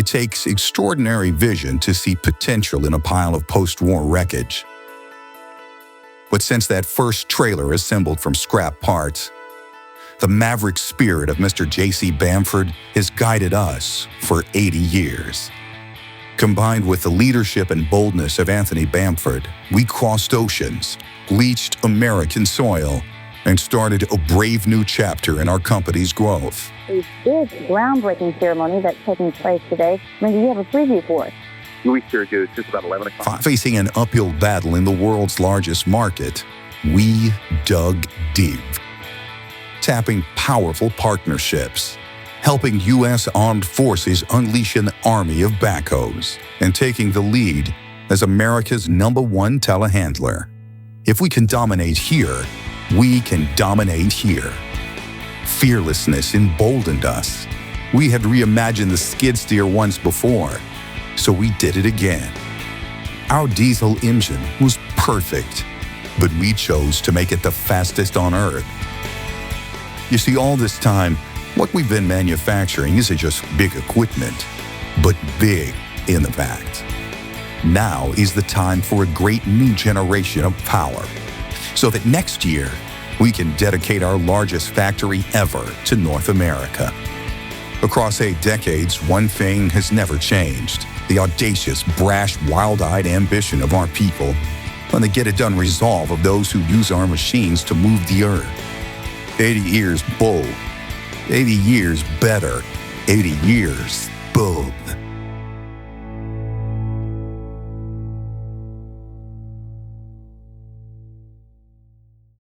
It takes extraordinary vision to see potential in a pile of post-war wreckage. But since that first trailer assembled from scrap parts, the maverick spirit of Mr. J.C. Bamford has guided us for 80 years. Combined with the leadership and boldness of Anthony Bamford, we crossed oceans, bleached American soil, and started a brave new chapter in our company's growth. A big groundbreaking ceremony that's taking place today. Maybe you have a preview for us. 2 weeks here ago, just about 11 o'clock. Facing an uphill battle in the world's largest market, we dug deep, tapping powerful partnerships, helping U.S. Armed Forces unleash an army of backhoes, and taking the lead as America's #1 telehandler. If we can dominate here, we can dominate here. Fearlessness emboldened us. We had reimagined the skid steer once before, so we did it again. Our diesel engine was perfect, but we chose to make it the fastest on Earth. You see, all this time, what we've been manufacturing isn't just big equipment, but big impact. Now is the time for a great new generation of power, so that next year, we can dedicate our largest factory ever to North America. Across 8 decades, one thing has never changed: the audacious, brash, wild-eyed ambition of our people, and the get-it-done resolve of those who use our machines to move the earth. 80 years bold, 80 years better, 80 years bold.